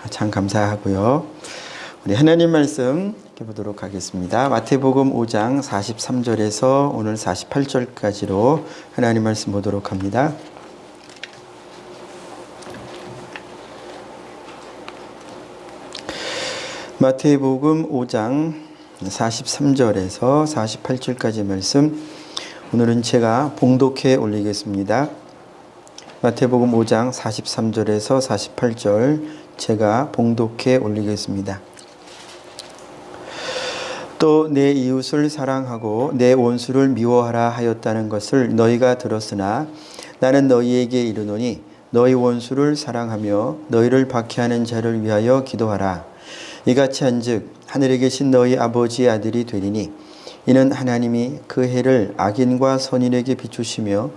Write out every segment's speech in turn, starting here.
참 감사하고요. 우리 하나님 말씀 보도록 하겠습니다. 마태복음 5장 43절에서 오늘 48절까지로 하나님 말씀 보도록 합니다. 마태복음 5장 43절에서 48절까지 말씀, 오늘은 제가 봉독해 올리겠습니다. 마태복음 5장 43절에서 48절 제가 봉독해 올리겠습니다. 또 내 이웃을 사랑하고 내 원수를 미워하라 하였다는 것을 너희가 들었으나 나는 너희에게 이르노니 너희 원수를 사랑하며 너희를 박해하는 자를 위하여 기도하라. 이같이 한즉 하늘에 계신 너희 아버지의 아들이 되리니 이는 하나님이 그 해를 악인과 선인에게 비추시며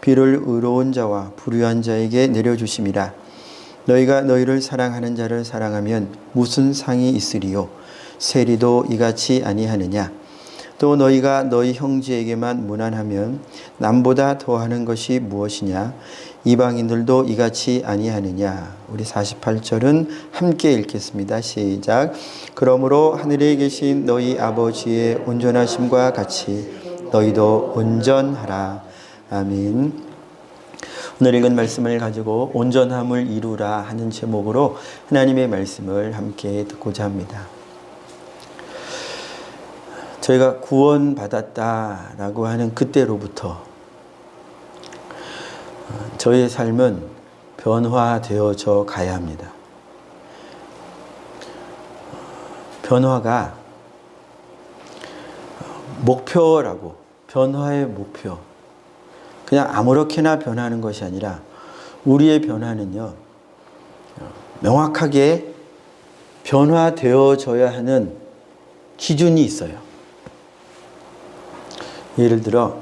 비를 의로운 자와 불의한 자에게 내려주심이라. 너희가 너희를 사랑하는 자를 사랑하면 무슨 상이 있으리요? 세리도 이같이 아니하느냐? 또 너희가 너희 형제에게만 무난하면 남보다 더하는 것이 무엇이냐? 이방인들도 이같이 아니하느냐? 우리 48절은 함께 읽겠습니다. 시작. 그러므로 하늘에 계신 너희 아버지의 온전하심과 같이 너희도 온전하라. 아멘. 오늘 읽은 말씀을 가지고 온전함을 이루라 하는 제목으로 하나님의 말씀을 함께 듣고자 합니다. 저희가 구원받았다라고 하는 그때로부터 저희의 삶은 변화되어져 가야 합니다. 변화가 목표라고, 변화의 목표, 그냥 아무렇게나 변하는 것이 아니라 우리의 변화는요, 명확하게 변화되어져야 하는 기준이 있어요. 예를 들어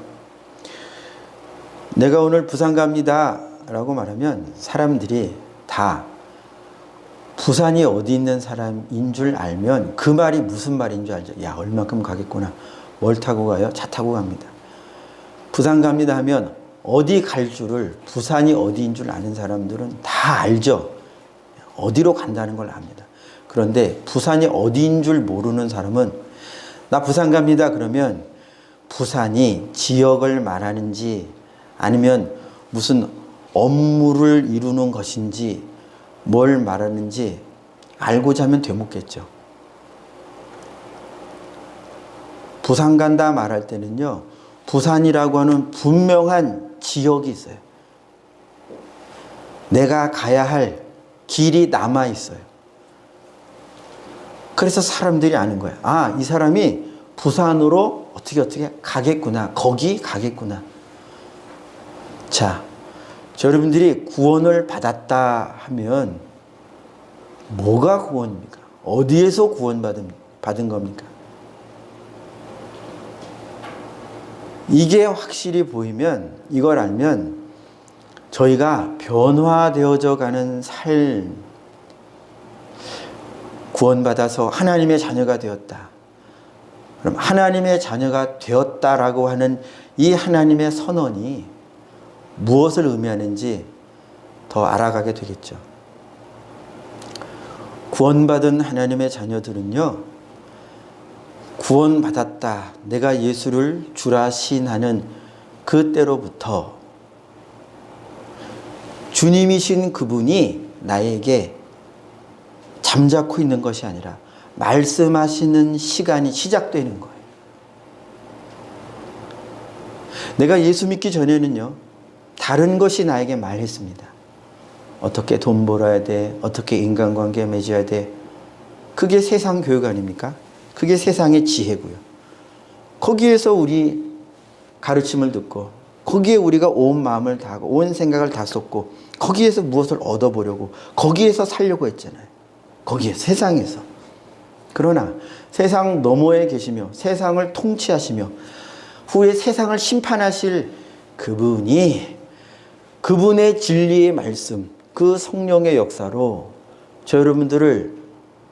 내가 오늘 부산 갑니다 라고 말하면 사람들이 다 부산이 어디 있는 사람인 줄 알면 그 말이 무슨 말인 줄 알죠. 야, 얼마큼 가겠구나. 뭘 타고 가요? 차 타고 갑니다. 부산 갑니다 하면 어디 갈 줄을, 부산이 어디인 줄 아는 사람들은 다 알죠. 어디로 간다는 걸 압니다. 그런데 부산이 어디인 줄 모르는 사람은 나 부산 갑니다 그러면 부산이 지역을 말하는지 아니면 무슨 업무를 이루는 것인지 뭘 말하는지 알고자 하면 되묻겠죠. 부산 간다 말할 때는요, 부산이라고 하는 분명한 지역이 있어요. 내가 가야 할 길이 남아 있어요. 그래서 사람들이 아는 거예요. 아, 이 사람이 부산으로 어떻게 가겠구나. 거기 가겠구나. 자, 여러분들이 구원을 받았다 하면 뭐가 구원입니까? 어디에서 구원받은 겁니까? 이게 확실히 보이면, 이걸 알면 저희가 변화되어져 가는 삶, 구원받아서 하나님의 자녀가 되었다. 그럼 하나님의 자녀가 되었다라고 하는 이 하나님의 선언이 무엇을 의미하는지 더 알아가게 되겠죠. 구원받은 하나님의 자녀들은요, 구원받았다, 내가 예수를 주라 시인하는 그때로부터 주님이신 그분이 나에게 잠자코 있는 것이 아니라 말씀하시는 시간이 시작되는 거예요. 내가 예수 믿기 전에는요, 다른 것이 나에게 말했습니다. 어떻게 돈 벌어야 돼? 어떻게 인간관계 맺어야 돼? 그게 세상 교육 아닙니까? 그게 세상의 지혜고요. 거기에서 우리 가르침을 듣고 거기에 우리가 온 마음을 다하고 온 생각을 다 쏟고 거기에서 무엇을 얻어보려고, 거기에서 살려고 했잖아요. 거기에, 세상에서. 그러나 세상 너머에 계시며 세상을 통치하시며 후에 세상을 심판하실 그분이, 그분의 진리의 말씀, 그 성령의 역사로 저 여러분들을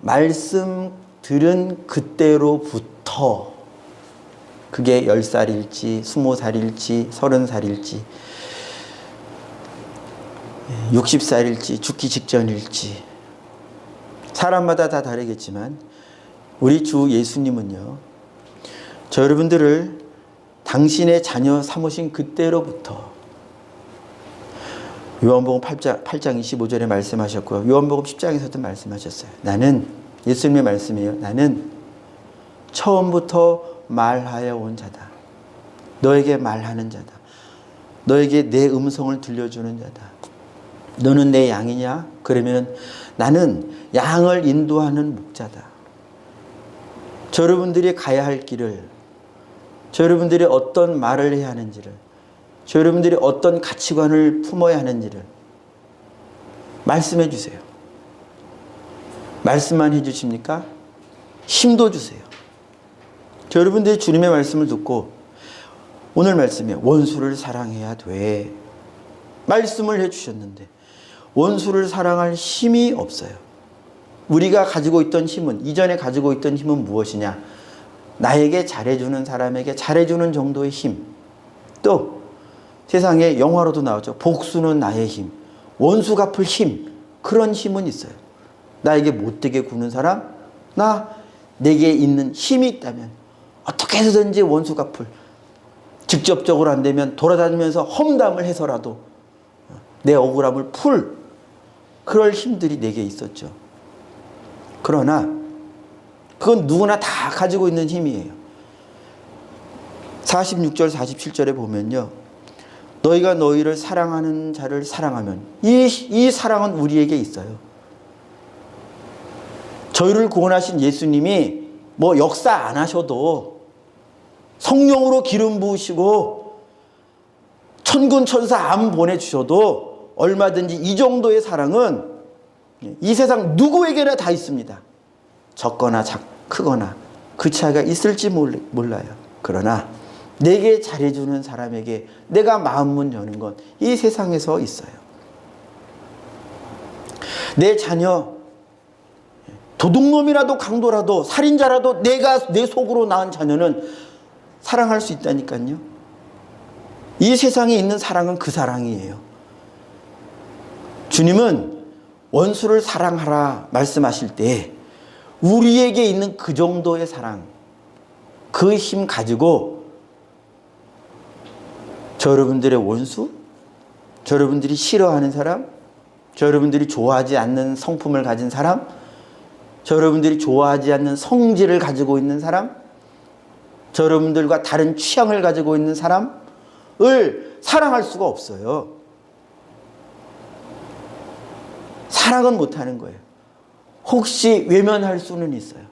말씀 들은 그때로부터, 그게 10살일지 20살일지 30살일지 60살일지 죽기 직전일지 사람마다 다 다르겠지만 우리 주 예수님은요, 저 여러분들을 당신의 자녀 삼으신 그때로부터 요한복음 8장 25절에 말씀하셨고요. 요한복음 10장에서도 말씀하셨어요. 나는, 예수님의 말씀이에요. 나는 처음부터 말하여 온 자다. 너에게 말하는 자다. 너에게 내 음성을 들려주는 자다. 너는 내 양이냐? 그러면 나는 양을 인도하는 목자다. 저 여러분들이 가야 할 길을, 저 여러분들이 어떤 말을 해야 하는지를, 저 여러분들이 어떤 가치관을 품어야 하는지를 말씀해 주세요. 말씀만 해 주십니까? 힘도 주세요. 저 여러분들이 주님의 말씀을 듣고 오늘 말씀에 원수를 사랑해야 돼. 말씀을 해 주셨는데 원수를 사랑할 힘이 없어요. 우리가 가지고 있던 힘은, 이전에 가지고 있던 힘은 무엇이냐? 나에게 잘해주는 사람에게 잘해주는 정도의 힘. 또 세상에 영화로도 나오죠. 복수는 나의 힘, 원수 갚을 힘. 그런 힘은 있어요. 나에게 못되게 구는 사람, 내게 있는 힘이 있다면 어떻게 해서든지 원수 갚을, 직접적으로 안 되면 돌아다니면서 험담을 해서라도 내 억울함을 풀, 그럴 힘들이 내게 있었죠. 그러나 그건 누구나 다 가지고 있는 힘이에요. 46절 47절에 보면요, 너희가 너희를 사랑하는 자를 사랑하면, 이 사랑은 우리에게 있어요. 저희를 구원하신 예수님이 뭐 역사 안 하셔도 성령으로 기름 부으시고 천군 천사 안 보내주셔도 얼마든지 이 정도의 사랑은 이 세상 누구에게나 다 있습니다. 적거나 크거나 그 차이가 있을지 몰라요. 그러나 내게 잘해주는 사람에게 내가 마음문 여는 건 이 세상에서 있어요. 내 자녀, 도둑놈이라도 강도라도 살인자라도 내가 내 속으로 낳은 자녀는 사랑할 수 있다니까요. 이 세상에 있는 사랑은 그 사랑이에요. 주님은 원수를 사랑하라 말씀하실 때 우리에게 있는 그 정도의 사랑, 그 힘 가지고 저 여러분들의 원수, 저 여러분들이 싫어하는 사람, 저 여러분들이 좋아하지 않는 성품을 가진 사람, 저 여러분들이 좋아하지 않는 성질을 가지고 있는 사람, 저 여러분들과 다른 취향을 가지고 있는 사람을 사랑할 수가 없어요. 사랑은 못하는 거예요. 혹시 외면할 수는 있어요.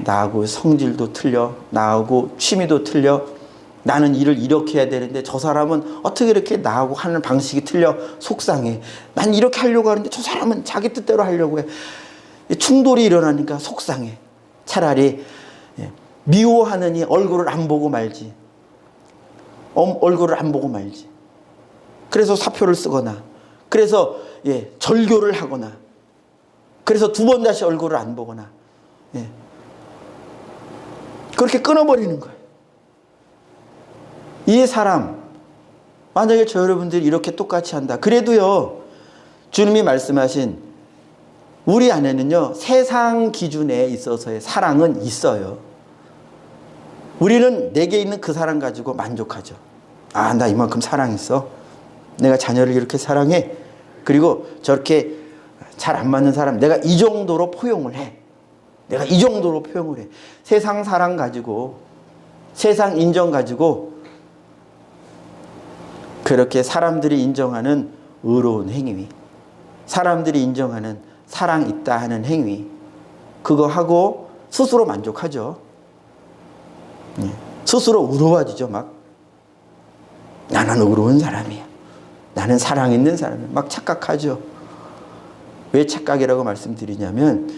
나하고 성질도 틀려, 나하고 취미도 틀려, 나는 일을 이렇게 해야 되는데 저 사람은 어떻게 이렇게 나하고 하는 방식이 틀려, 속상해. 난 이렇게 하려고 하는데 저 사람은 자기 뜻대로 하려고 해. 충돌이 일어나니까 속상해. 차라리 미워하느니 얼굴을 안 보고 말지. 얼굴을 안 보고 말지. 그래서 사표를 쓰거나, 그래서 절교를 하거나, 그래서 두 번 다시 얼굴을 안 보거나, 그렇게 끊어버리는 거예요. 이 사람, 만약에 저 여러분들이 이렇게 똑같이 한다. 그래도요, 주님이 말씀하신 우리 안에는요, 세상 기준에 있어서의 사랑은 있어요. 우리는 내게 있는 그 사랑 가지고 만족하죠. 나 이만큼 사랑했어. 내가 자녀를 이렇게 사랑해. 그리고 저렇게 잘 안 맞는 사람, 내가 이 정도로 포용을 해. 내가 이 정도로 포용을 해. 세상 사랑 가지고, 세상 인정 가지고 그렇게 사람들이 인정하는 의로운 행위, 사람들이 인정하는 사랑 있다 하는 행위, 그거 하고 스스로 만족하죠. 스스로 의로워지죠. 막 나는 의로운 사람이야, 나는 사랑 있는 사람이야, 막 착각하죠. 왜 착각이라고 말씀드리냐면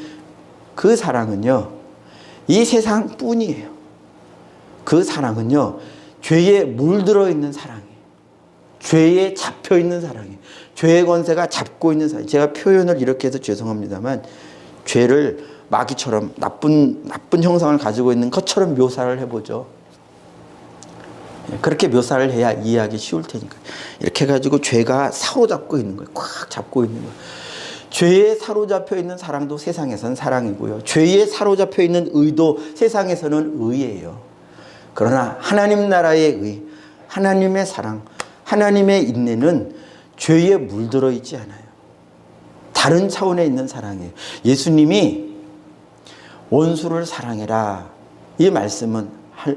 그 사랑은요, 이 세상뿐이에요. 그 사랑은요, 죄에 물들어 있는 사랑이에요. 죄에 잡혀 있는 사랑이에요. 죄의 권세가 잡고 있는 사랑. 제가 표현을 이렇게 해서 죄송합니다만, 죄를 마귀처럼 나쁜 형상을 가지고 있는 것처럼 묘사를 해보죠. 그렇게 묘사를 해야 이해하기 쉬울 테니까. 이렇게 해가지고 죄가 사로잡고 있는 거예요. 꽉 잡고 있는 거예요. 죄에 사로잡혀 있는 사랑도 세상에서는 사랑이고요. 죄에 사로잡혀 있는 의도 세상에서는 의예요. 그러나 하나님 나라의 의, 하나님의 사랑, 하나님의 인내는 죄에 물들어 있지 않아요. 다른 차원에 있는 사랑이에요. 예수님이 원수를 사랑해라, 이 말씀을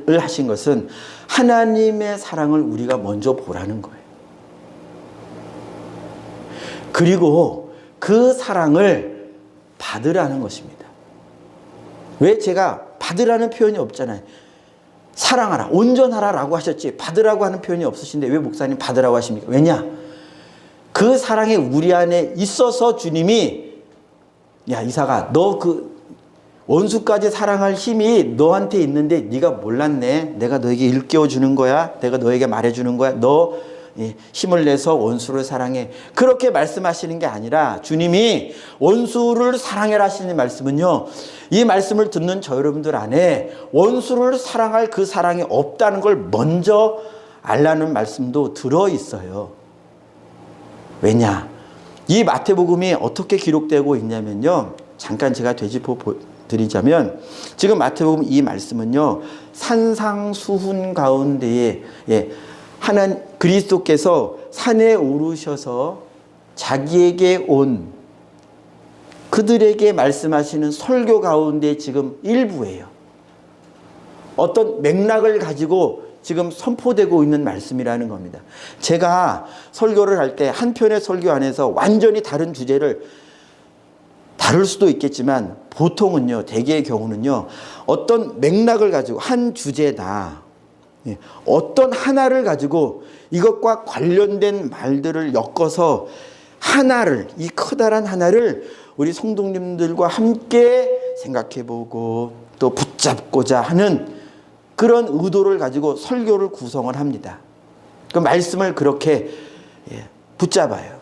하신 것은 하나님의 사랑을 우리가 먼저 보라는 거예요. 그리고 그 사랑을 받으라는 것입니다. 왜 제가 받으라는 표현이 없잖아요. 사랑하라, 온전하라 라고 하셨지 받으라고 하는 표현이 없으신데 왜 목사님 받으라고 하십니까? 왜냐? 그 사랑이 우리 안에 있어서 주님이, 야 이삭아, 너 그 원수까지 사랑할 힘이 너한테 있는데 네가 몰랐네. 내가 너에게 일깨워 주는 거야. 내가 너에게 말해 주는 거야. 너 힘을 내서 원수를 사랑해. 그렇게 말씀하시는 게 아니라 주님이 원수를 사랑해라 하시는 말씀은요, 이 말씀을 듣는 저 여러분들 안에 원수를 사랑할 그 사랑이 없다는 걸 먼저 알라는 말씀도 들어있어요. 왜냐? 이 마태복음이 어떻게 기록되고 있냐면요, 잠깐 제가 되짚어 드리자면, 지금 마태복음 이 말씀은요, 산상수훈 가운데에 하나님 그리스도께서 산에 오르셔서 자기에게 온 그들에게 말씀하시는 설교 가운데 지금 일부예요. 어떤 맥락을 가지고 지금 선포되고 있는 말씀이라는 겁니다. 제가 설교를 할 때 한 편의 설교 안에서 완전히 다른 주제를 다룰 수도 있겠지만, 보통은요, 대개의 경우는요, 어떤 맥락을 가지고 한 주제다, 어떤 하나를 가지고 이것과 관련된 말들을 엮어서 하나를, 이 커다란 하나를 우리 성도님들과 함께 생각해보고 또 붙잡고자 하는 그런 의도를 가지고 설교를 구성을 합니다. 그 말씀을 그렇게 붙잡아요.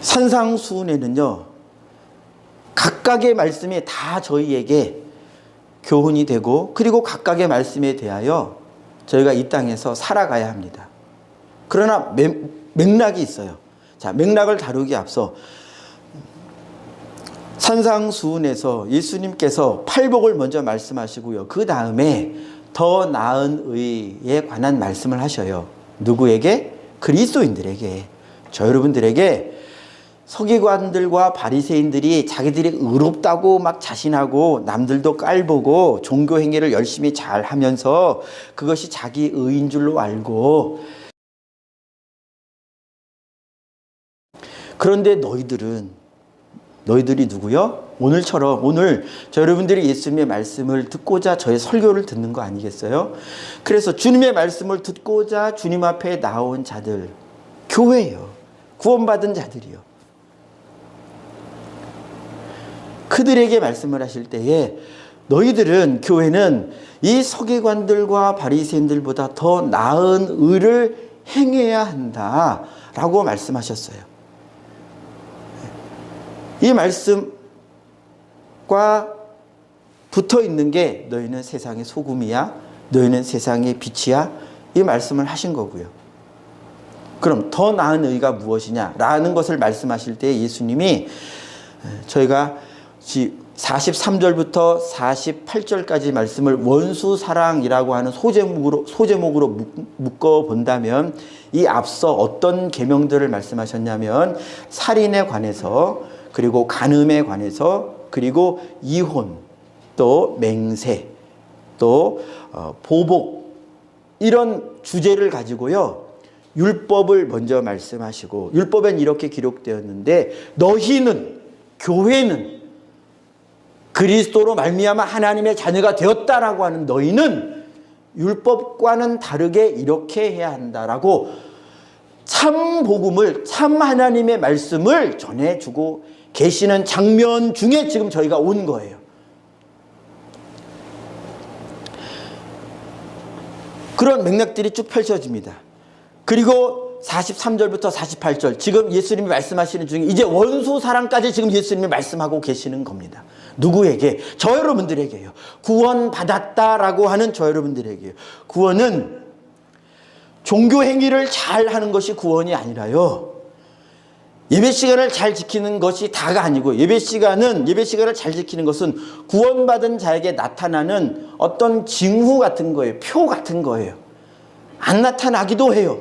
산상수훈에는요, 각각의 말씀이 다 저희에게 교훈이 되고, 그리고 각각의 말씀에 대하여 저희가 이 땅에서 살아가야 합니다. 그러나 맥락이 있어요. 자, 맥락을 다루기 앞서 산상수훈에서 예수님께서 팔복을 먼저 말씀하시고요, 그 다음에 더 나은 의에 관한 말씀을 하셔요. 누구에게? 그리스도인들에게, 저 여러분들에게. 서기관들과 바리새인들이 자기들이 의롭다고 막 자신하고 남들도 깔보고 종교 행위를 열심히 잘 하면서 그것이 자기 의인 줄로 알고, 그런데 너희들이 누구요? 오늘처럼, 오늘 저 여러분들이 예수님의 말씀을 듣고자 저의 설교를 듣는 거 아니겠어요? 그래서 주님의 말씀을 듣고자 주님 앞에 나온 자들, 교회예요. 구원받은 자들이요. 그들에게 말씀을 하실 때에 너희들은, 교회는 이 서기관들과 바리새인들보다 더 나은 의를 행해야 한다라고 말씀하셨어요. 이 말씀과 붙어 있는 게 너희는 세상의 소금이야, 너희는 세상의 빛이야, 이 말씀을 하신 거고요. 그럼 더 나은 의가 무엇이냐라는 것을 말씀하실 때 예수님이, 저희가 43절부터 48절까지 말씀을 원수사랑이라고 하는 소제목으로 묶어본다면, 이 앞서 어떤 계명들을 말씀하셨냐면, 살인에 관해서, 그리고 간음에 관해서, 그리고 이혼, 또 맹세, 또 보복, 이런 주제를 가지고요, 율법을 먼저 말씀하시고, 율법엔 이렇게 기록되었는데 너희는, 교회는 그리스도로 말미암아 하나님의 자녀가 되었다라고 하는 너희는 율법과는 다르게 이렇게 해야 한다라고 참 복음을, 참 하나님의 말씀을 전해주고 계시는 장면 중에 지금 저희가 온 거예요. 그런 맥락들이 쭉 펼쳐집니다. 그리고 43절부터 48절, 지금 예수님이 말씀하시는 중에 이제 원수 사랑까지 지금 예수님이 말씀하고 계시는 겁니다. 누구에게? 저 여러분들에게요. 구원받았다라고 하는 저 여러분들에게요. 구원은 종교 행위를 잘 하는 것이 구원이 아니라요, 예배 시간을 잘 지키는 것이 다가 아니고 예배 시간을 잘 지키는 것은 구원받은 자에게 나타나는 어떤 징후 같은 거예요. 표 같은 거예요. 안 나타나기도 해요.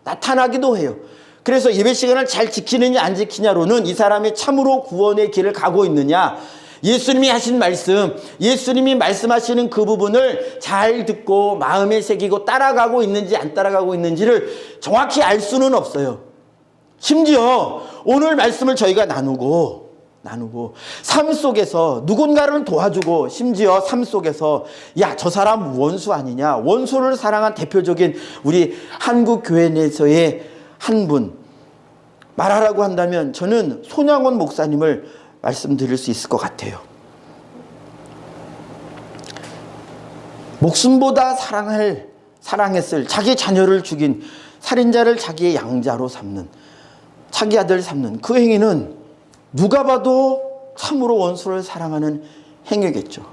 나타나기도 해요. 그래서 예배 시간을 잘 지키느냐 안 지키냐로는 이 사람이 참으로 구원의 길을 가고 있느냐, 예수님이 하신 말씀, 예수님이 말씀하시는 그 부분을 잘 듣고 마음에 새기고 따라가고 있는지 안 따라가고 있는지를 정확히 알 수는 없어요. 심지어 오늘 말씀을 저희가 나누고 삶 속에서 누군가를 도와주고, 심지어 삶 속에서 야, 저 사람 원수 아니냐, 원수를 사랑한 대표적인 우리 한국 교회 내에서의 한 분 말하라고 한다면 저는 손양원 목사님을 말씀드릴 수 있을 것 같아요. 목숨보다 사랑했을 자기 자녀를 죽인 살인자를 자기의 양자로 삼는, 자기 아들 삼는 그 행위는 누가 봐도 참으로 원수를 사랑하는 행위겠죠.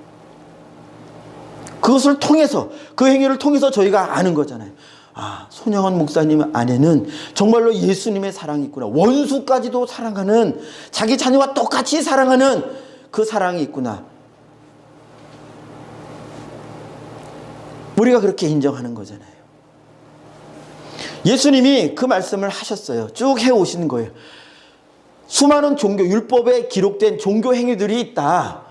그것을 통해서, 그 행위를 통해서 저희가 아는 거잖아요. 아, 손영원 목사님 안에는 정말로 예수님의 사랑이 있구나. 원수까지도 사랑하는, 자기 자녀와 똑같이 사랑하는 그 사랑이 있구나. 우리가 그렇게 인정하는 거잖아요. 예수님이 그 말씀을 하셨어요. 쭉 해오신 거예요. 수많은 종교, 율법에 기록된 종교 행위들이 있다.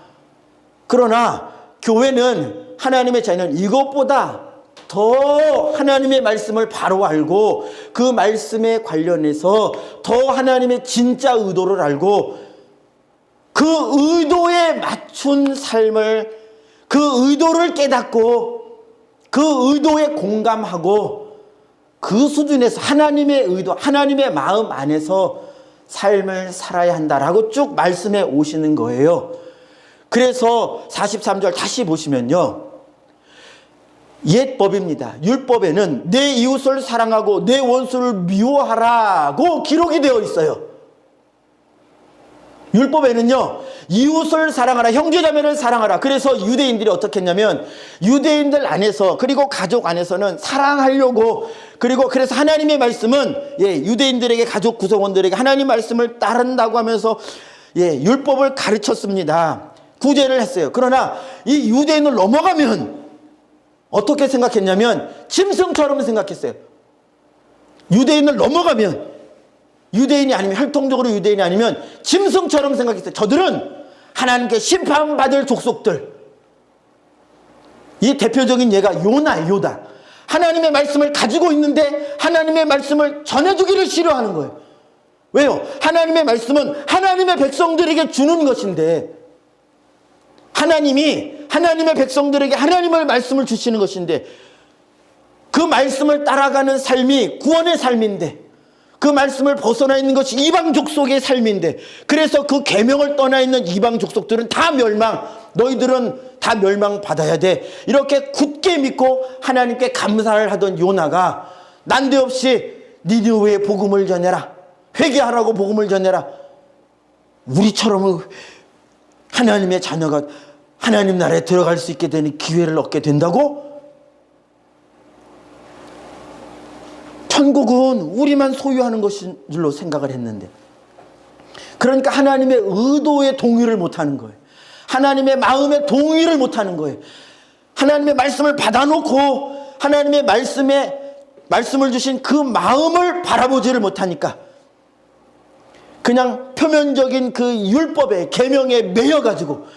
그러나 교회는, 하나님의 자녀는 이것보다 더 하나님의 말씀을 바로 알고 그 말씀에 관련해서 더 하나님의 진짜 의도를 알고 그 의도에 맞춘 삶을, 그 의도를 깨닫고 그 의도에 공감하고 그 수준에서 하나님의 의도, 하나님의 마음 안에서 삶을 살아야 한다라고 쭉 말씀해 오시는 거예요. 그래서 43절 다시 보시면요, 옛 법입니다. 율법에는 내 이웃을 사랑하고 내 원수를 미워하라고 기록이 되어 있어요. 율법에는요, 이웃을 사랑하라, 형제자매를 사랑하라. 그래서 유대인들이 어떻게 했냐면, 유대인들 안에서, 그리고 가족 안에서는 사랑하려고, 그리고 그래서 하나님의 말씀은 유대인들에게, 가족 구성원들에게 하나님 말씀을 따른다고 하면서 율법을 가르쳤습니다. 구제를 했어요. 그러나 이 유대인을 넘어가면 어떻게 생각했냐면 짐승처럼 생각했어요. 유대인을 넘어가면, 유대인이 아니면, 혈통적으로 유대인이 아니면 짐승처럼 생각했어요. 저들은 하나님께 심판받을 족속들. 이 대표적인 예가 요다. 하나님의 말씀을 가지고 있는데 하나님의 말씀을 전해주기를 싫어하는 거예요. 왜요? 하나님의 말씀은 하나님의 백성들에게 주는 것인데, 하나님이 하나님의 백성들에게 하나님의 말씀을 주시는 것인데, 그 말씀을 따라가는 삶이 구원의 삶인데, 그 말씀을 벗어나 있는 것이 이방 족속의 삶인데, 그래서 그 계명을 떠나 있는 이방 족속들은 다 멸망, 너희들은 다 멸망받아야 돼, 이렇게 굳게 믿고 하나님께 감사를 하던 요나가 난데없이 니느웨에 복음을 전해라, 회개하라고 복음을 전해라. 우리처럼 하나님의 자녀가 하나님 나라에 들어갈 수 있게 되는 기회를 얻게 된다고? 천국은 우리만 소유하는 것인 줄로 생각을 했는데, 그러니까 하나님의 의도에 동의를 못하는 거예요. 하나님의 마음에 동의를 못하는 거예요. 하나님의 말씀을 받아놓고 하나님의 말씀을 주신 그 마음을 바라보지를 못하니까 그냥 표면적인 그 율법에, 계명에 매여가지고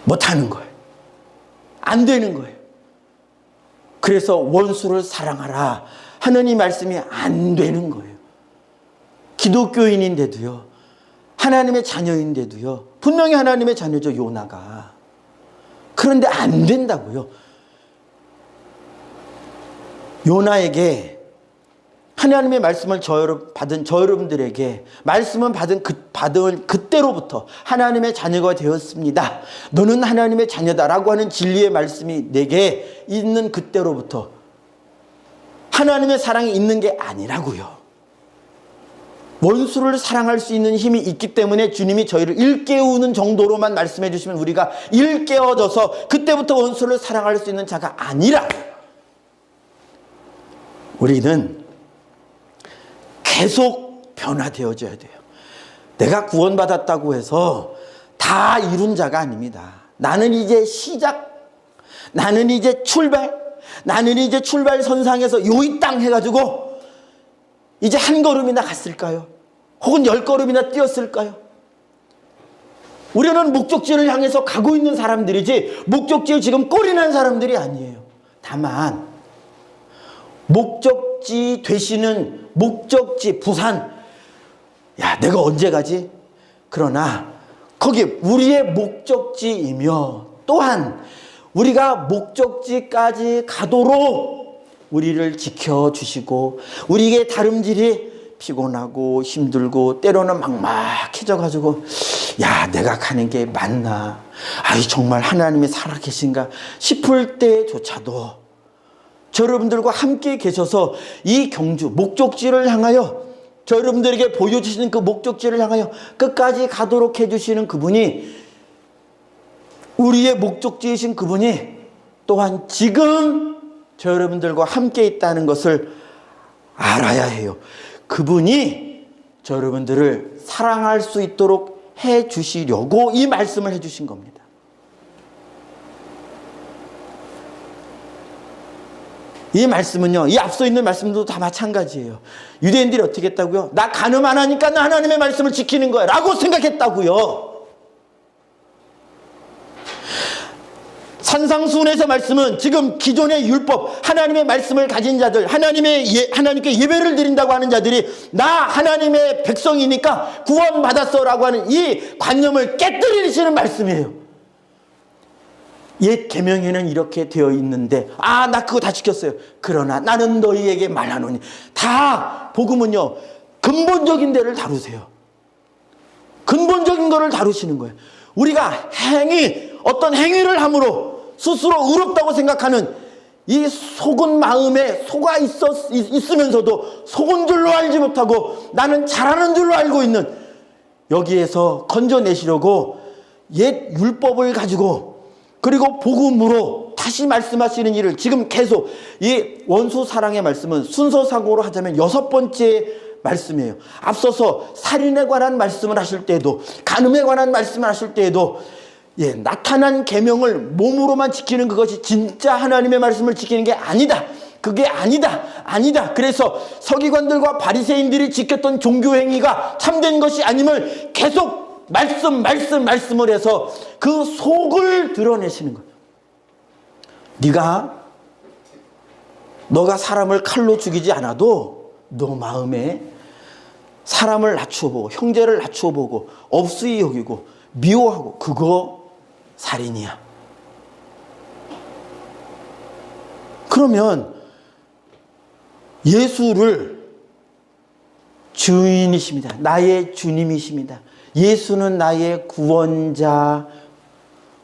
못하는 거예요. 안 되는 거예요. 그래서 원수를 사랑하라 하는 이 말씀이 안 되는 거예요. 기독교인인데도요, 하나님의 자녀인데도요, 분명히 하나님의 자녀죠, 요나가. 그런데 안 된다고요. 요나에게 하나님의 말씀을 받은 저 여러분들에게 말씀은 받은 그때로부터 하나님의 자녀가 되었습니다, 너는 하나님의 자녀다라고 하는 진리의 말씀이 내게 있는 그때로부터 하나님의 사랑이 있는 게 아니라고요. 원수를 사랑할 수 있는 힘이 있기 때문에 주님이 저희를 일깨우는 정도로만 말씀해 주시면 우리가 일깨워져서 그때부터 원수를 사랑할 수 있는 자가 아니라, 우리는 계속 변화되어져야 돼요. 내가 구원받았다고 해서 다 이룬 자가 아닙니다. 나는 이제 시작, 나는 이제 출발, 나는 이제 출발선상에서 요 이 땅 해가지고 이제 한 걸음이나 갔을까요? 혹은 10걸음이나 뛰었을까요? 우리는 목적지를 향해서 가고 있는 사람들이지 목적지에 지금 꼴이 난 사람들이 아니에요. 다만 목적지 되시는 목적지 부산, 야 내가 언제 가지? 그러나 거기 우리의 목적지이며 또한 우리가 목적지까지 가도록 우리를 지켜주시고 우리에게 다름질이 피곤하고 힘들고 때로는 막막해져가지고 야 내가 가는 게 맞나, 아이 정말 하나님이 살아계신가 싶을 때조차도 저 여러분들과 함께 계셔서 이 경주 목적지를 향하여 저 여러분들에게 보여주시는 그 목적지를 향하여 끝까지 가도록 해주시는 그분이, 우리의 목적지이신 그분이 또한 지금 저 여러분들과 함께 있다는 것을 알아야 해요. 그분이 저 여러분들을 사랑할 수 있도록 해주시려고 이 말씀을 해주신 겁니다. 이 말씀은요, 이 앞서 있는 말씀도 다 마찬가지예요. 유대인들이 어떻게 했다고요? 나 간음 안 하니까 나 하나님의 말씀을 지키는 거야 라고 생각했다고요. 산상수훈에서 말씀은 지금 기존의 율법, 하나님의 말씀을 가진 자들, 하나님께 예배를 드린다고 하는 자들이 나 하나님의 백성이니까 구원받았어 라고 하는 이 관념을 깨뜨리시는 말씀이에요. 옛 계명에는 이렇게 되어 있는데 나 그거 다 지켰어요. 그러나 나는 너희에게 말하노니. 다 복음은요 근본적인 데를 다루세요. 근본적인 거를 다루시는 거예요. 우리가 어떤 행위를 함으로 스스로 의롭다고 생각하는 이 속은 마음에 속아 있으면서도 속은 줄로 알지 못하고 나는 잘하는 줄로 알고 있는, 여기에서 건져내시려고 옛 율법을 가지고 그리고 복음으로 다시 말씀하시는 일을 지금 계속, 이 원수 사랑의 말씀은 순서상으로 하자면 6번째 말씀이에요. 앞서서 살인에 관한 말씀을 하실 때에도, 간음에 관한 말씀을 하실 때에도 나타난 계명을 몸으로만 지키는 그것이 진짜 하나님의 말씀을 지키는 게 아니다. 그게 아니다. 그래서 서기관들과 바리새인들이 지켰던 종교 행위가 참된 것이 아님을 계속 말씀을 해서 그 속을 드러내시는 거예요. 너가 사람을 칼로 죽이지 않아도 너 마음에 사람을 낮추어보고 형제를 낮추어보고 업수히 여기고 미워하고 그거 살인이야. 그러면 예수를 주인이십니다. 나의 주님이십니다. 예수는 나의 구원자,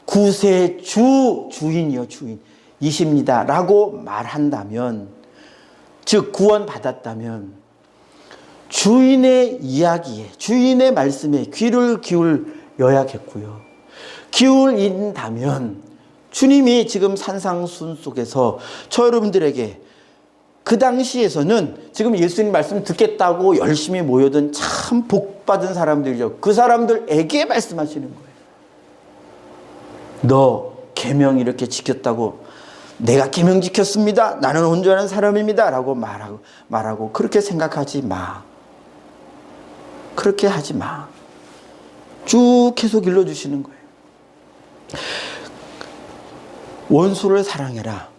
구세주, 주인이요 주인이십니다 라고 말한다면, 즉 구원받았다면 주인의 이야기에, 주인의 말씀에 귀를 기울여야겠고요. 기울인다면 주님이 지금 산상순 속에서 저 여러분들에게, 그 당시에서는 지금 예수님 말씀 듣겠다고 열심히 모여든 참 복받은 사람들이죠. 그 사람들에게 말씀하시는 거예요. 너 계명 이렇게 지켰다고, 내가 계명 지켰습니다, 나는 온전한 사람입니다 라고 말하고 그렇게 생각하지 마. 그렇게 하지 마. 쭉 계속 일러주시는 거예요. 원수를 사랑해라.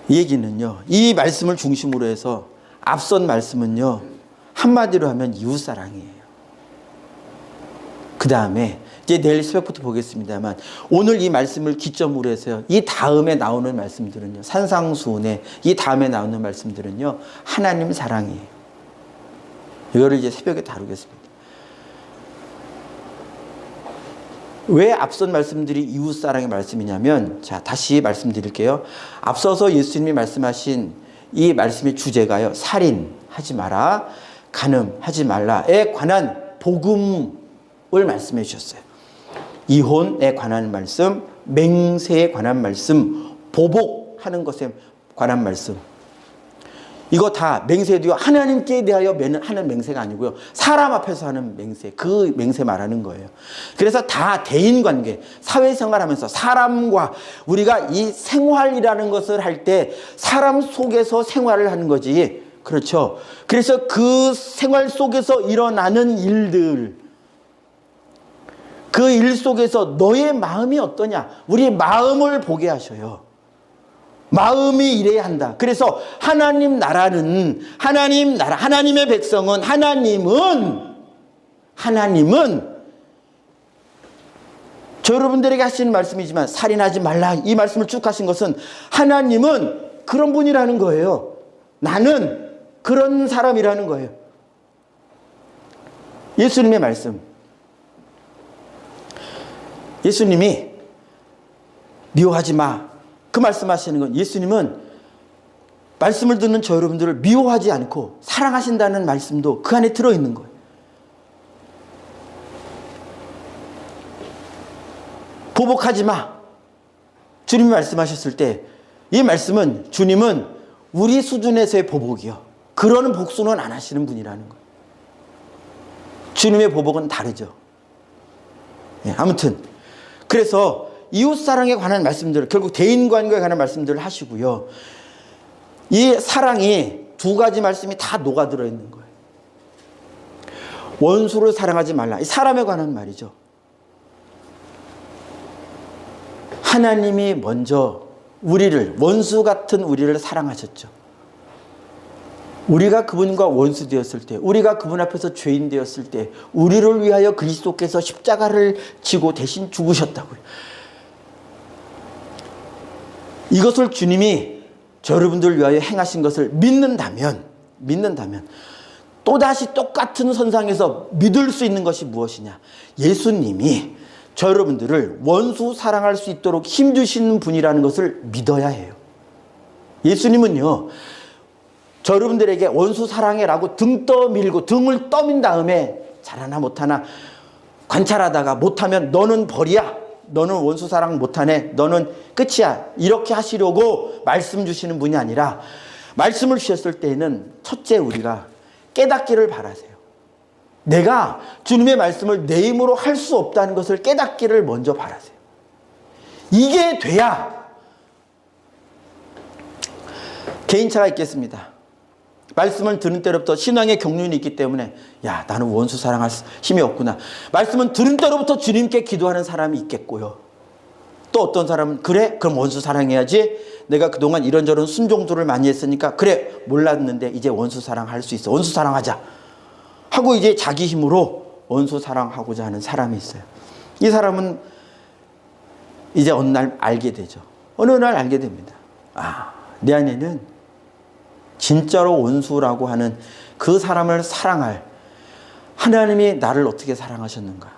이 얘기는요, 이 말씀을 중심으로 해서 앞선 말씀은요, 한마디로 하면 이웃사랑이에요. 그 다음에 이제 내일 새벽부터 보겠습니다만, 오늘 이 말씀을 기점으로 해서요, 이 다음에 나오는 말씀들은요, 산상수훈의 이 다음에 나오는 말씀들은요, 하나님 사랑이에요. 이거를 이제 새벽에 다루겠습니다. 왜 앞선 말씀들이 이웃사랑의 말씀이냐면, 자, 다시 말씀드릴게요. 앞서서 예수님이 말씀하신 이 말씀의 주제가요, 살인하지 마라, 간음하지 말라에 관한 복음을 말씀해 주셨어요. 이혼에 관한 말씀, 맹세에 관한 말씀, 보복하는 것에 관한 말씀. 이거 다 맹세도요. 하나님께 대하여 하는 맹세가 아니고요. 사람 앞에서 하는 맹세, 그 맹세 말하는 거예요. 그래서 다 대인관계, 사회생활하면서 사람과 우리가 이 생활이라는 것을 할 때 사람 속에서 생활을 하는 거지. 그렇죠. 그래서 그 생활 속에서 일어나는 일들, 그 일 속에서 너의 마음이 어떠냐? 우리 마음을 보게 하셔요. 마음이 이래야 한다. 그래서 하나님 나라는, 하나님의 백성은, 하나님은 저 여러분들에게 하시는 말씀이지만 살인하지 말라 이 말씀을 쭉 하신 것은 하나님은 그런 분이라는 거예요. 나는 그런 사람이라는 거예요. 예수님의 말씀. 예수님이 미워하지 마. 그 말씀하시는 건 예수님은 말씀을 듣는 저 여러분들을 미워하지 않고 사랑하신다는 말씀도 그 안에 들어있는 거예요. 보복하지 마. 주님이 말씀하셨을 때 이 말씀은 주님은 우리 수준에서의 보복이요. 그러는 복수는 안 하시는 분이라는 거예요. 주님의 보복은 다르죠. 아무튼 그래서 이웃사랑에 관한 말씀들을 결국 대인관계에 관한 말씀들을 하시고요. 이 사랑이 두 가지 말씀이 다 녹아들어 있는 거예요. 원수를 사랑하지 말라. 이 사람에 관한 말이죠. 하나님이 먼저 우리를, 원수 같은 우리를 사랑하셨죠. 우리가 그분과 원수 되었을 때, 우리가 그분 앞에서 죄인 되었을 때 우리를 위하여 그리스도께서 십자가를 지고 대신 죽으셨다고요. 이것을 주님이 저 여러분들을 위하여 행하신 것을 믿는다면 또다시 똑같은 선상에서 믿을 수 있는 것이 무엇이냐? 예수님이 저 여러분들을 원수 사랑할 수 있도록 힘주시는 분이라는 것을 믿어야 해요. 예수님은요, 저 여러분들에게 원수 사랑해라고 등을 떠민 다음에 잘하나 못하나 관찰하다가 못하면 너는 벌이야. 너는 원수 사랑 못하네. 너는 끝이야. 이렇게 하시려고 말씀 주시는 분이 아니라 말씀을 주셨을 때에는 첫째 우리가 깨닫기를 바라세요. 내가 주님의 말씀을 내 힘으로 할 수 없다는 것을 깨닫기를 먼저 바라세요. 이게 돼야 개인차가 있겠습니다. 말씀을 들은 때로부터 신앙의 경륜이 있기 때문에 야, 나는 원수 사랑할 힘이 없구나. 말씀은 들은 때로부터 주님께 기도하는 사람이 있겠고요. 또 어떤 사람은 그래? 그럼 원수 사랑해야지. 내가 그동안 이런저런 순종도를 많이 했으니까 그래, 몰랐는데 이제 원수 사랑할 수 있어. 원수 사랑하자 하고 이제 자기 힘으로 원수 사랑하고자 하는 사람이 있어요. 이 사람은 이제 어느 날 알게 되죠. 어느 날 알게 됩니다. 아, 내 안에는 진짜로 원수라고 하는 그 사람을 사랑할 하나님이 나를 어떻게 사랑하셨는가.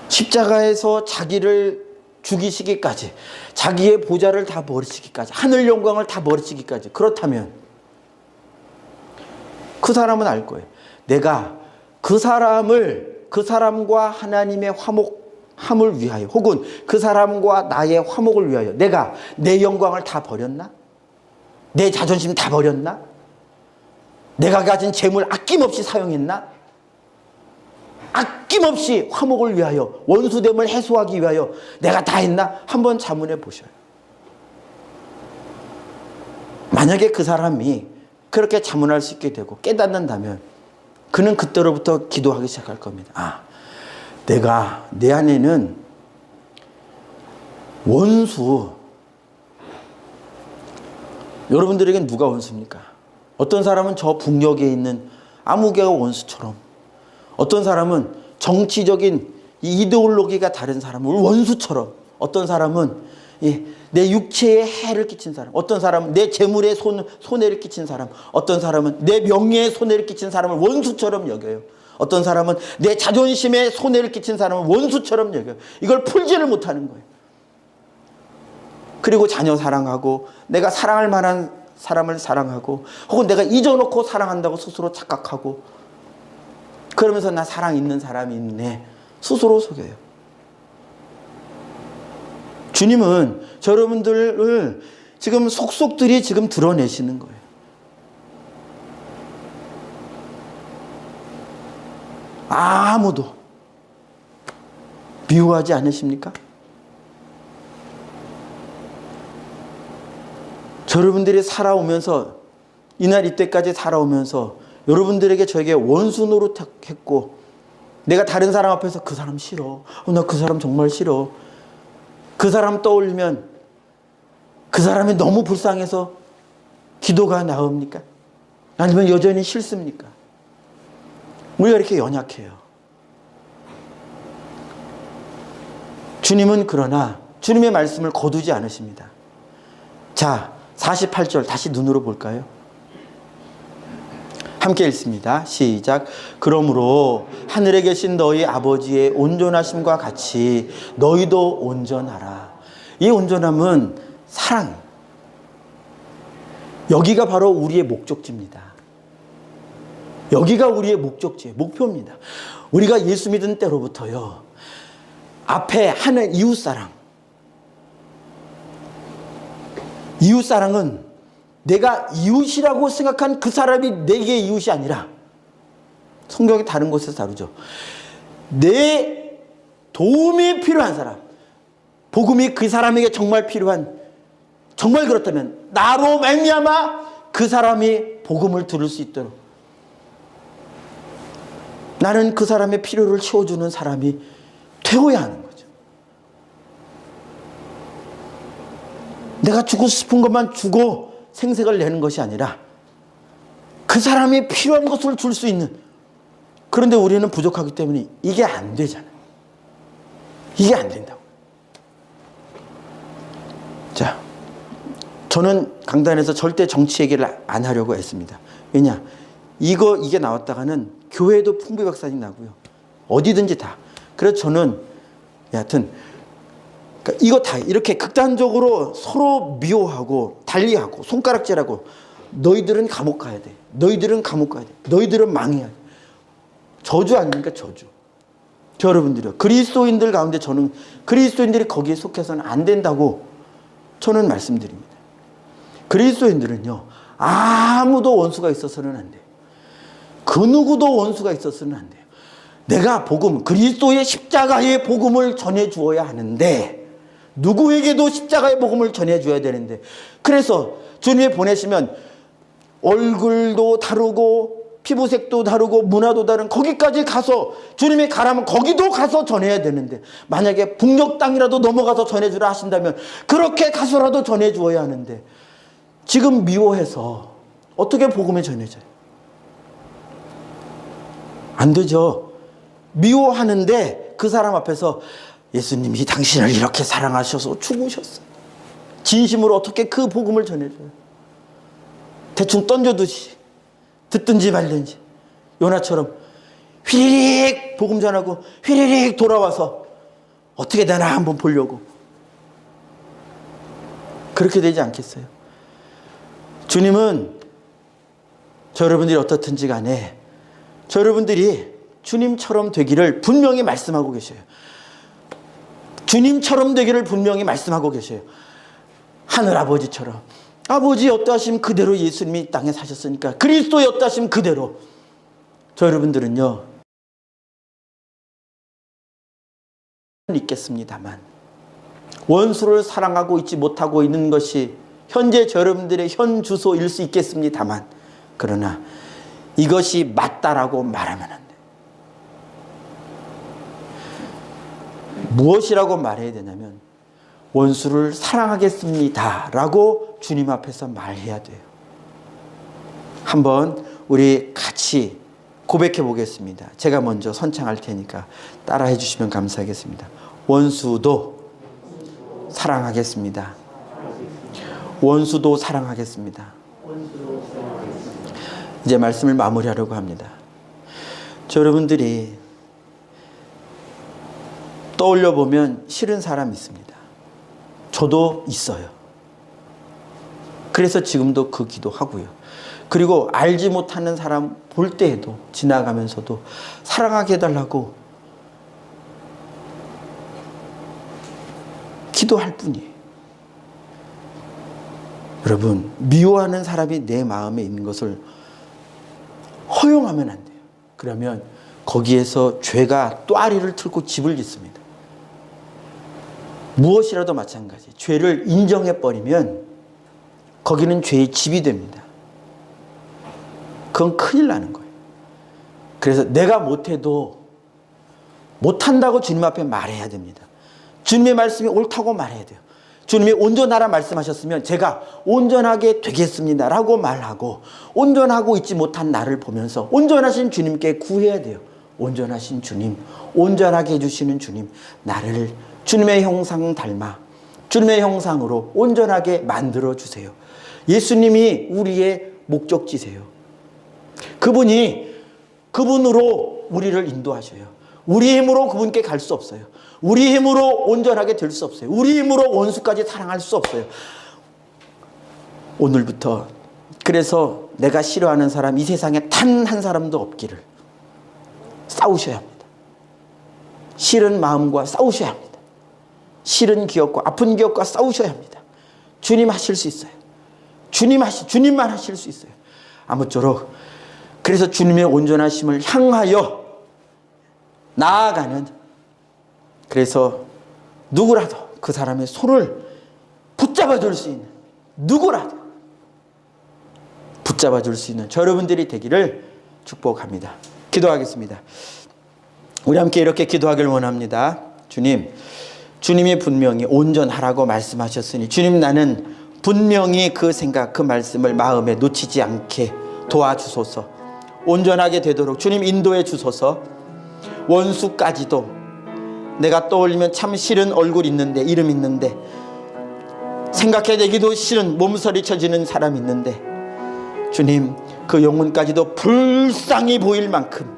십자가에서 자기를 죽이시기까지, 자기의 보좌를 다 버리시기까지, 하늘 영광을 다 버리시기까지. 그렇다면 그 사람은 알 거예요. 내가 그 사람과 하나님의 화목함을 위하여, 혹은 그 사람과 나의 화목을 위하여 내가 내 영광을 다 버렸나? 내 자존심 다 버렸나? 내가 가진 재물 아낌없이 사용했나? 아낌없이 화목을 위하여, 원수됨을 해소하기 위하여 내가 다 했나? 한번 자문해 보셔요. 만약에 그 사람이 그렇게 자문할 수 있게 되고 깨닫는다면 그는 그때로부터 기도하기 시작할 겁니다. 아, 내가 내 안에는 원수, 여러분들에겐 누가 원수입니까? 어떤 사람은 저 북녘에 있는 아무개가 원수처럼, 어떤 사람은 정치적인 이데올로기가 다른 사람을 원수처럼, 어떤 사람은 내 육체에 해를 끼친 사람, 어떤 사람은 내 재물에 손해를 끼친 사람, 어떤 사람은 내 명예에 손해를 끼친 사람을 원수처럼 여겨요. 어떤 사람은 내 자존심에 손해를 끼친 사람을 원수처럼 여겨요. 이걸 풀지를 못하는 거예요. 그리고 자녀 사랑하고 내가 사랑할 만한 사람을 사랑하고, 혹은 내가 잊어놓고 사랑한다고 스스로 착각하고, 그러면서 나 사랑 있는 사람이 있네 스스로 속여요. 주님은 저 여러분들을 지금 속속들이 지금 드러내시는 거예요. 아무도 미워하지 않으십니까? 여러분들이 살아오면서 이날 이때까지 살아오면서 여러분들에게 저에게 원수 노릇했고 내가 다른 사람 앞에서 그 사람 싫어. 나 그 사람 정말 싫어. 그 사람 떠올리면 그 사람이 너무 불쌍해서 기도가 나옵니까? 아니면 여전히 싫습니까? 우리가 이렇게 연약해요. 주님은 그러나 주님의 말씀을 거두지 않으십니다. 자, 48절 다시 눈으로 볼까요? 함께 읽습니다. 시작. 그러므로 하늘에 계신 너희 아버지의 온전하심과 같이 너희도 온전하라. 이 온전함은 사랑. 여기가 바로 우리의 목적지입니다. 여기가 우리의 목적지예요. 목표입니다. 우리가 예수 믿은 때로부터요. 앞에 하는 이웃사랑. 이웃사랑은 내가 이웃이라고 생각한 그 사람이 내게 이웃이 아니라 성경이 다른 곳에서 다루죠. 내 도움이 필요한 사람. 복음이 그 사람에게 정말 필요한, 정말 그렇다면 나로 말미암아 그 사람이 복음을 들을 수 있도록 나는 그 사람의 필요를 채워주는 사람이 되어야 하는 거죠. 내가 주고 싶은 것만 주고 생색을 내는 것이 아니라 그 사람이 필요한 것을 줄 수 있는. 그런데 우리는 부족하기 때문에 이게 안 되잖아요. 이게 안 된다고. 자, 저는 강단에서 절대 정치 얘기를 안 하려고 했습니다. 왜냐? 이게 나왔다가는 교회도 풍비박산이 나고요. 어디든지 다. 그래서 저는 여하튼 그러니까 이거 다 이렇게 극단적으로 서로 미워하고 달리하고 손가락질하고 너희들은 감옥 가야 돼. 너희들은 감옥 가야 돼. 너희들은 망해야 돼. 저주 아닙니까? 저주. 저 여러분들이요. 그리스도인들 가운데 저는 그리스도인들이 거기에 속해서는 안 된다고 저는 말씀드립니다. 그리스도인들은요. 아무도 원수가 있어서는 안 돼요. 그 누구도 원수가 있어서는 안 돼요. 내가 복음, 그리스도의 십자가의 복음을 전해 주어야 하는데 누구에게도 십자가의 복음을 전해 줘야 되는데 그래서 주님이 보내시면 얼굴도 다르고 피부색도 다르고 문화도 다른 거기까지 가서 주님이 가라면 거기도 가서 전해야 되는데 만약에 북녘 땅이라도 넘어가서 전해주라 하신다면 그렇게 가서라도 전해 주어야 하는데 지금 미워해서 어떻게 복음을 전해줘요? 안 되죠. 미워하는데 그 사람 앞에서 예수님이 당신을 이렇게 사랑하셔서 죽으셨어요. 진심으로 어떻게 그 복음을 전해줘요? 대충 던져두시. 듣든지 말든지. 요나처럼 휘리릭 복음 전하고 휘리릭 돌아와서 어떻게 되나 한번 보려고. 그렇게 되지 않겠어요? 주님은 저 여러분들이 어떻든지 간에 저 여러분들이 주님처럼 되기를 분명히 말씀하고 계셔요. 주님처럼 되기를 분명히 말씀하고 계셔요. 하늘아버지처럼. 아버지 어떠하심 그대로 예수님이 이 땅에 사셨으니까 그리스도의 어떠하심 그대로. 저 여러분들은요. 있겠습니다만 원수를 사랑하고 있지 못하고 있는 것이 현재 저 여러분들의 현 주소일 수 있겠습니다만 그러나 이것이 맞다라고 말하면 안 돼요. 무엇이라고 말해야 되냐면 원수를 사랑하겠습니다 라고 주님 앞에서 말해야 돼요. 한번 우리 같이 고백해 보겠습니다. 제가 먼저 선창할 테니까 따라해 주시면 감사하겠습니다. 원수도 사랑하겠습니다. 원수도 사랑하겠습니다. 이제 말씀을 마무리하려고 합니다. 저 여러분들이 떠올려 보면 싫은 사람 있습니다. 저도 있어요. 그래서 지금도 그 기도하고요. 그리고 알지 못하는 사람 볼 때에도 지나가면서도 사랑하게 해달라고 기도할 뿐이에요. 여러분, 미워하는 사람이 내 마음에 있는 것을 허용하면 안 돼요. 그러면 거기에서 죄가 또아리를 틀고 집을 짓습니다. 무엇이라도 마찬가지. 죄를 인정해버리면 거기는 죄의 집이 됩니다. 그건 큰일 나는 거예요. 그래서 내가 못해도 못한다고 주님 앞에 말해야 됩니다. 주님의 말씀이 옳다고 말해야 돼요. 주님이 온전하라 말씀하셨으면 제가 온전하게 되겠습니다 라고 말하고, 온전하고 있지 못한 나를 보면서 온전하신 주님께 구해야 돼요. 온전하신 주님, 온전하게 해주시는 주님, 나를 주님의 형상 닮아 주님의 형상으로 온전하게 만들어 주세요. 예수님이 우리의 목적지세요. 그분으로 우리를 인도하셔요. 우리 힘으로 그분께 갈 수 없어요. 우리 힘으로 온전하게 될 수 없어요. 우리 힘으로 원수까지 사랑할 수 없어요. 오늘부터 그래서 내가 싫어하는 사람 이 세상에 단 한 사람도 없기를 싸우셔야 합니다. 싫은 마음과 싸우셔야 합니다. 싫은 기억과 아픈 기억과 싸우셔야 합니다. 주님 하실 수 있어요. 주님만 하실 수 있어요. 아무쪼록 그래서 주님의 온전하심을 향하여 나아가는, 그래서 누구라도 그 사람의 손을 붙잡아 줄 수 있는, 누구라도 붙잡아 줄 수 있는 저 여러분들이 되기를 축복합니다. 기도하겠습니다. 우리 함께 이렇게 기도하길 원합니다. 주님이 분명히 온전하라고 말씀하셨으니 주님, 나는 분명히 그 생각, 그 말씀을 마음에 놓치지 않게 도와주소서. 온전하게 되도록 주님 인도해 주소서. 원수까지도 내가 떠올리면 참 싫은 얼굴 있는데, 이름 있는데, 생각해내기도 싫은 몸서리 쳐지는 사람 있는데, 주님 그 영혼까지도 불쌍히 보일 만큼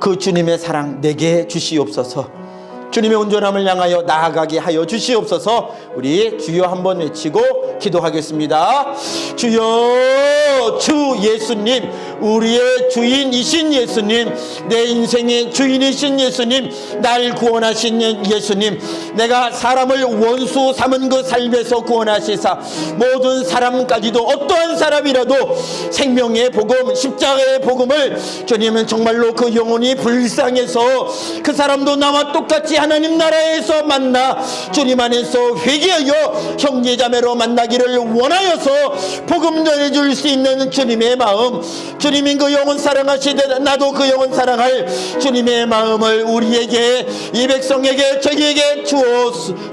그 주님의 사랑 내게 주시옵소서. 주님의 온전함을 향하여 나아가게 하여 주시옵소서. 우리 주여 한번 외치고 기도하겠습니다. 주여, 주 예수님, 우리의 주인이신 예수님, 내 인생의 주인이신 예수님, 날 구원하신 예수님, 내가 사람을 원수 삼은 그 삶에서 구원하시사 모든 사람까지도 어떠한 사람이라도 생명의 복음, 십자가의 복음을 주님은 정말로 그 영혼이 불쌍해서 그 사람도 나와 똑같이 하나님 나라에서 만나 주님 안에서 회개하여 형제자매로 만나기를 원하여서 복음 전해줄 수 있는 주님의 마음, 주님이 그 영혼 사랑하시되 나도 그 영혼 사랑할 주님의 마음을 우리에게, 이 백성에게, 저희에게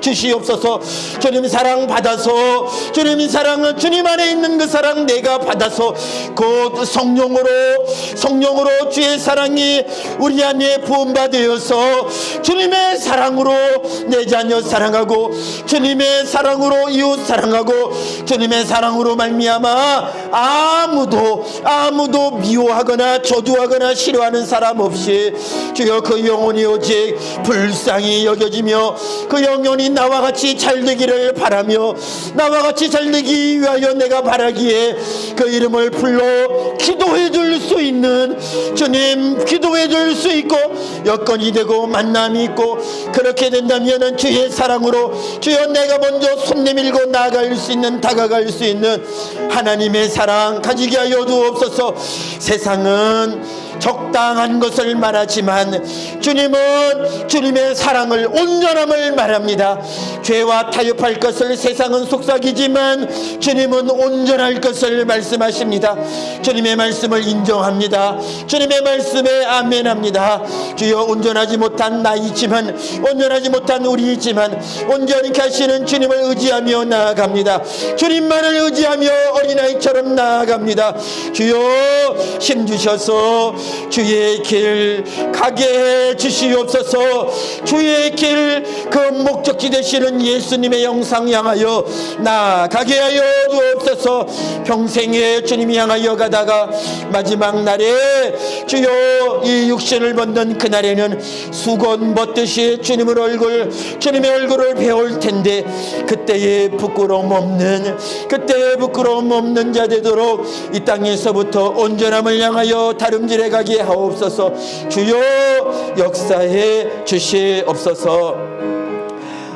주시옵소서. 주님 사랑 받아서, 주님 사랑은 주님 안에 있는 그 사랑 내가 받아서 곧 성령으로 주의 사랑이 우리 안에 부음받으어서 주님의 사랑으로 내 자녀 사랑하고, 주님의 사랑으로 이웃 사랑하고, 주님의 사랑으로 말미암아 아무도 미워하거나 저주하거나 싫어하는 사람 없이 주여 그 영혼이 오직 불쌍히 여겨지며 그 영혼이 나와 같이 잘 되기를 바라며, 나와 같이 잘 되기 위하여 내가 바라기에 그 이름을 불러 기도해 줄 수 있는 주님, 기도해 줄 수 있고 여건이 되고 만남이 있고, 그렇게 된다면 주의 사랑으로 주여 내가 먼저 손 내밀고 나아갈 수 있는, 다가갈 수 있는 하나님의 사랑 가지게 하여 주옵소서. 세상은 적당한 것을 말하지만 주님은 주님의 사랑을, 온전함을 말합니다. 죄와 타협할 것을 세상은 속삭이지만 주님은 온전할 것을 말씀하십니다. 주님의 말씀을 인정합니다. 주님의 말씀에 아멘합니다. 주여, 온전하지 못한 나이지만, 온전하지 못한 우리이지만 온전히 하시는 주님을 의지하며 나아갑니다. 주님만을 의지하며 어린아이처럼 나아갑니다. 주여, 힘주셔서 주의 길 가게 해 주시옵소서. 주의 길, 그 목적지 되시는 예수님의 영상 향하여 나아가게 하여 주옵소서. 평생에 주님 향하여 가다가 마지막 날에 주여 이 육신을 벗는 그날에는 수건 벗듯이 주님의 얼굴을 배울 텐데, 그때의 부끄러움 없는 자 되도록 이 땅에서부터 온전함을 향하여 다름질해 가게 하옵소서. 주여 역사해 주시옵소서.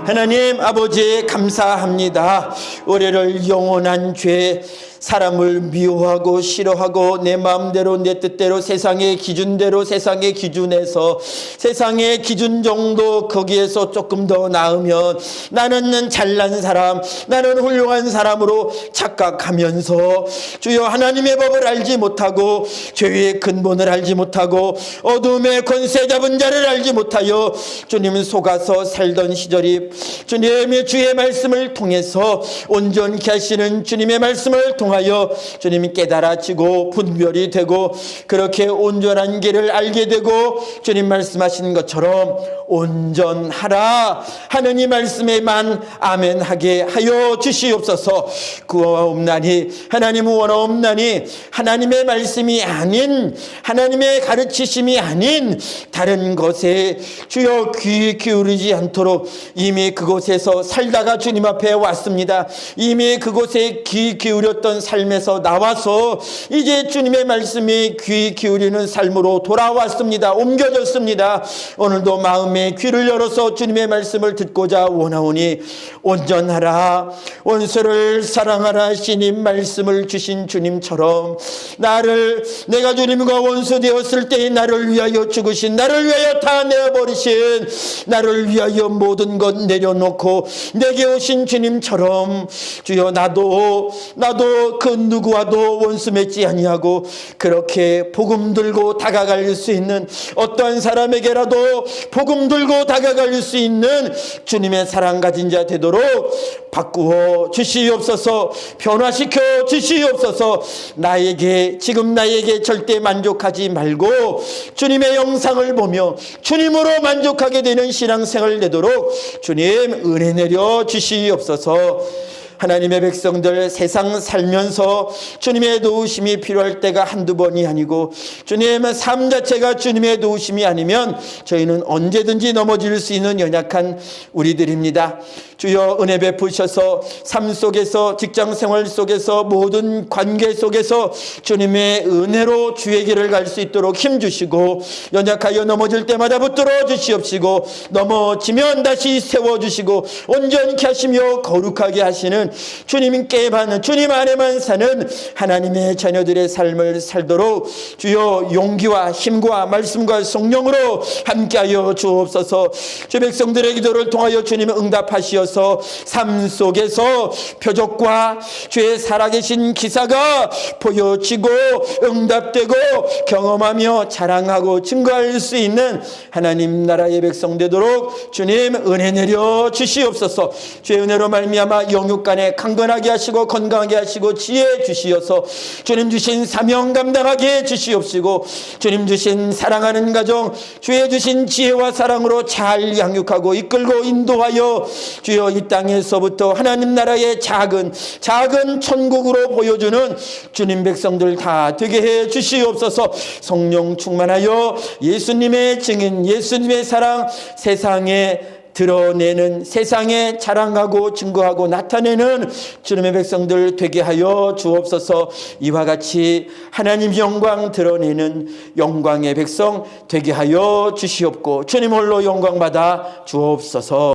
하나님 아버지 감사합니다. 우리를 영원한 죄, 사람을 미워하고 싫어하고 내 마음대로 내 뜻대로 세상의 기준대로 세상의 기준에서 세상의 기준 정도 거기에서 조금 더 나으면 나는 잘난 사람, 나는 훌륭한 사람으로 착각하면서 주여 하나님의 법을 알지 못하고 죄의 근본을 알지 못하고 어둠의 권세 잡은 자를 알지 못하여 주님 속아서 살던 시절이 주님의 주의 말씀을 통해서 온전케 하시는 주님의 말씀을 통하여 주님이 깨달아지고 분별이 되고 그렇게 온전한 길을 알게 되고 주님 말씀하시는 것처럼 온전하라 하는 이 말씀에만 아멘하게 하여 주시옵소서. 구하옵나니 하나님 원하옵나니 하나님의 말씀이 아닌 하나님의 가르치심이 아닌 다른 것에 주여 귀 기울이지 않도록 이미 그곳에서 살다가 주님 앞에 왔습니다. 이미 그곳에 귀 기울였던 삶에서 나와서 이제 주님의 말씀이 귀 기울이는 삶으로 돌아왔습니다. 옮겨졌습니다. 오늘도 마음의 귀를 열어서 주님의 말씀을 듣고자 원하오니 온전하라 원수를 사랑하라 하시는 말씀을 주신 주님처럼 내가 주님과 원수 되었을 때 나를 위하여 죽으신 나를 위하여 다 내어버리신 나를 위하여 모든 것 내려놓고 내게 오신 주님처럼 주여 나도 그 누구와도 원수 맺지 아니하고 그렇게 복음 들고 다가갈 수 있는 어떠한 사람에게라도 복음 들고 다가갈 수 있는 주님의 사랑 가진 자 되도록 바꾸어 주시옵소서. 변화시켜 주시옵소서. 지금 나에게 절대 만족하지 말고 주님의 영상을 보며 주님으로 만족하게 되는 신앙생활 되도록 주님 은혜 내려 주시옵소서. 하나님의 백성들 세상 살면서 주님의 도우심이 필요할 때가 한두 번이 아니고 주님의 삶 자체가 주님의 도우심이 아니면 저희는 언제든지 넘어질 수 있는 연약한 우리들입니다. 주여 은혜 베푸셔서 삶 속에서 직장 생활 속에서 모든 관계 속에서 주님의 은혜로 주의 길을 갈 수 있도록 힘주시고 연약하여 넘어질 때마다 붙들어 주시옵시고 넘어지면 다시 세워주시고 온전케 하시며 거룩하게 하시는 주님께 받는 주님 안에만 사는 하나님의 자녀들의 삶을 살도록 주여 용기와 힘과 말씀과 성령으로 함께하여 주옵소서. 주 백성들의 기도를 통하여 주님 응답하시어서 삶 속에서 표적과 주의 살아계신 기사가 보여지고 응답되고 경험하며 자랑하고 증거할 수 있는 하나님 나라의 백성 되도록 주님 은혜 내려 주시옵소서. 주의 은혜로 말미암아 영육간에 강건하게 하시고 건강하게 하시고 지혜 주시어서 주님 주신 사명 감당하게 주시옵시고 주님 주신 사랑하는 가정 주의 주신 지혜와 사랑으로 잘 양육하고 이끌고 인도하여 주여 이 땅에서부터 하나님 나라의 작은 천국으로 보여주는 주님 백성들 다 되게 해 주시옵소서. 성령 충만하여 예수님의 증인 예수님의 사랑 세상에 드러내는 세상에 자랑하고 증거하고 나타내는 주님의 백성들 되게 하여 주옵소서. 이와 같이 하나님 영광 드러내는 영광의 백성 되게 하여 주시옵고 주님 홀로 영광 받아 주옵소서.